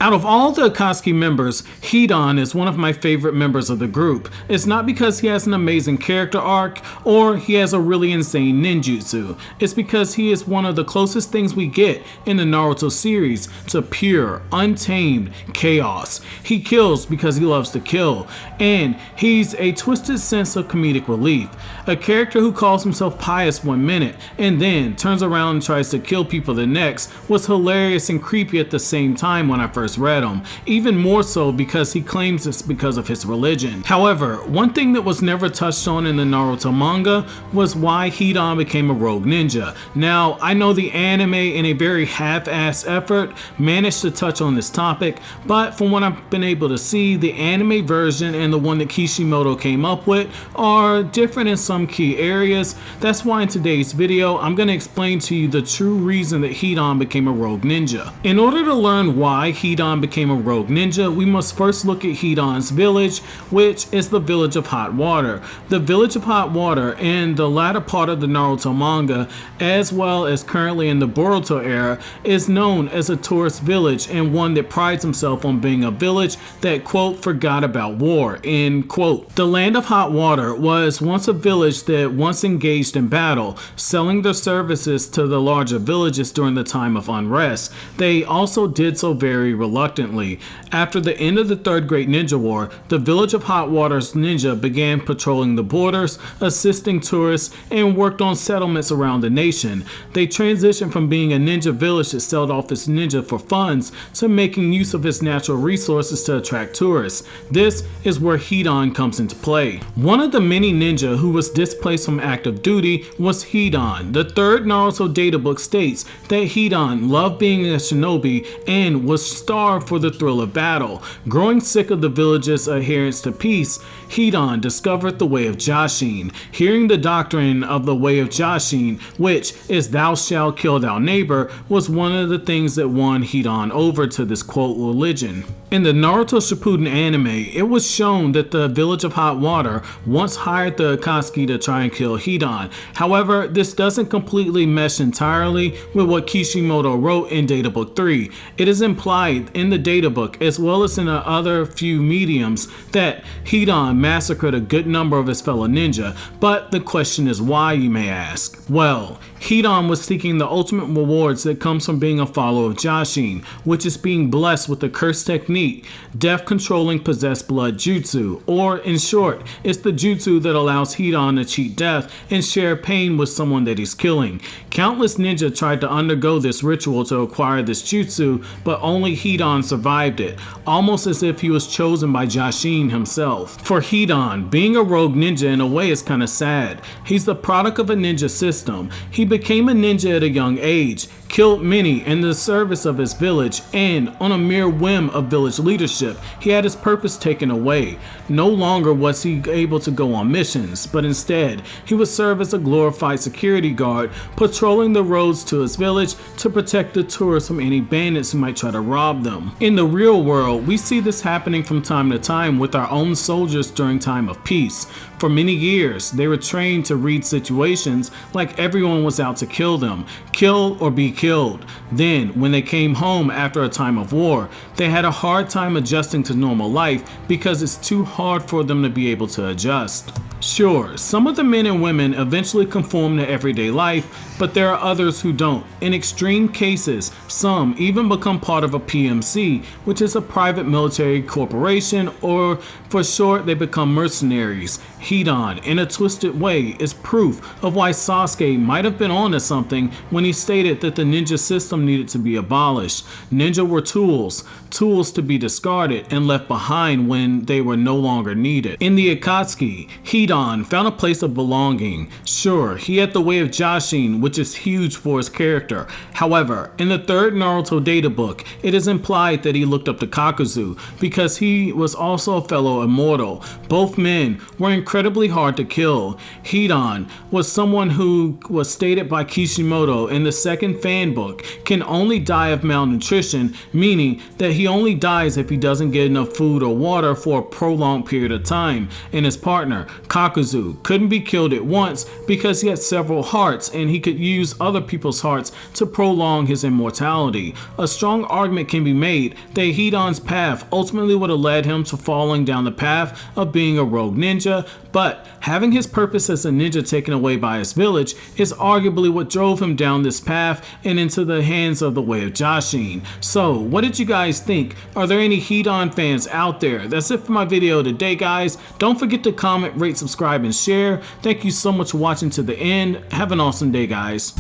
Out of all the Akatsuki members, Hidan is one of my favorite members of the group. It's not because he has an amazing character arc or he has a really insane ninjutsu. It's because he is one of the closest things we get in the Naruto series to pure, untamed chaos. He kills because he loves to kill, and he's a twisted sense of comedic relief. A character who calls himself pious one minute and then turns around and tries to kill people the next was hilarious and creepy at the same time when I first read him, even more so because he claims it's because of his religion. However, one thing that was never touched on in the Naruto manga was why Hidan became a rogue ninja. Now, I know the anime in a very half-assed effort managed to touch on this topic, but from what I've been able to see, the anime version and the one that Kishimoto came up with are different in some key areas. That's why in today's video, I'm going to explain to you the true reason that Hidan became a rogue ninja. In order to learn why Hidan became a rogue ninja, we must first look at Hidan's village, which is the village of Hot Water. The village of Hot Water in the latter part of the Naruto manga, as well as currently in the Boruto era, is known as a tourist village and one that prides himself on being a village that, quote, forgot about war, end quote. The land of Hot Water was once a village that once engaged in battle, selling their services to the larger villages during the time of unrest. They also did so very reluctantly. After the end of the Third Great Ninja War, the village of Hot Water's ninja began patrolling the borders, assisting tourists, and worked on settlements around the nation. They transitioned from being a ninja village that sold off its ninja for funds to making use of its natural resources to attract tourists. This is where Hidan comes into play. One of the many ninja who was displaced from active duty was Hidan. The third Naruto databook states that Hidan loved being a shinobi and was starved for the thrill of battle. Growing sick of the village's adherence to peace, Hidan discovered the way of Jashin. Hearing the doctrine of the way of Jashin, which is thou shalt kill thy neighbor, was one of the things that won Hidan over to this quote religion. In the Naruto Shippuden anime, it was shown that the village of Hot Water once hired the Akatsuki to try and kill Hidan. However, this doesn't completely mesh entirely with what Kishimoto wrote in Databook 3. It is implied in the Databook, as well as in the other few mediums, that Hidan massacred a good number of his fellow ninja, but the question is why, you may ask. Well, Hidan was seeking the ultimate rewards that comes from being a follower of Jashin, which is being blessed with the cursed technique, death controlling possessed blood jutsu, or in short, it's the jutsu that allows Hidan to cheat death and share pain with someone that he's killing. Countless ninja tried to undergo this ritual to acquire this jutsu, but only Hidan survived it, almost as if he was chosen by Jashin himself. For Hidan, being a rogue ninja in a way is kinda sad. He's the product of a ninja system. He became a ninja at a young age, killed many in the service of his village, and on a mere whim of village leadership, he had his purpose taken away. No longer was he able to go on missions, but instead, he would serve as a glorified security guard, patrolling the roads to his village to protect the tourists from any bandits who might try to rob them. In the real world, we see this happening from time to time with our own soldiers during time of peace. For many years, they were trained to read situations like everyone was out to kill them, kill or be killed. Then, when they came home after a time of war, they had a hard time adjusting to normal life because it's too hard for them to be able to adjust. Sure, some of the men and women eventually conform to everyday life, but there are others who don't. In extreme cases, some even become part of a PMC, which is a private military corporation, or for short, they become mercenaries. Hidan, in a twisted way, is proof of why Sasuke might have been onto something when he stated that the ninja system needed to be abolished. Ninja were tools to be discarded and left behind when they were no longer needed. In the Akatsuki, Hidan found a place of belonging. Sure, he had the way of Jashin, which is huge for his character. However, in the third Naruto data book, it is implied that he looked up to Kakuzu because he was also a fellow immortal. Both men were incredibly hard to kill. Hidan was someone who was stated by Kishimoto in the second fan handbook, can only die of malnutrition, meaning that he only dies if he doesn't get enough food or water for a prolonged period of time. And his partner, Kakuzu, couldn't be killed at once because he had several hearts and he could use other people's hearts to prolong his immortality. A strong argument can be made that Hidan's path ultimately would have led him to falling down the path of being a rogue ninja, but having his purpose as a ninja taken away by his village is arguably what drove him down this path and into the hands of the Way of Jashin. So, what did you guys think? Are there any Hidan fans out there? That's it for my video today, guys. Don't forget to comment, rate, subscribe, and share. Thank you so much for watching to the end. Have an awesome day, guys.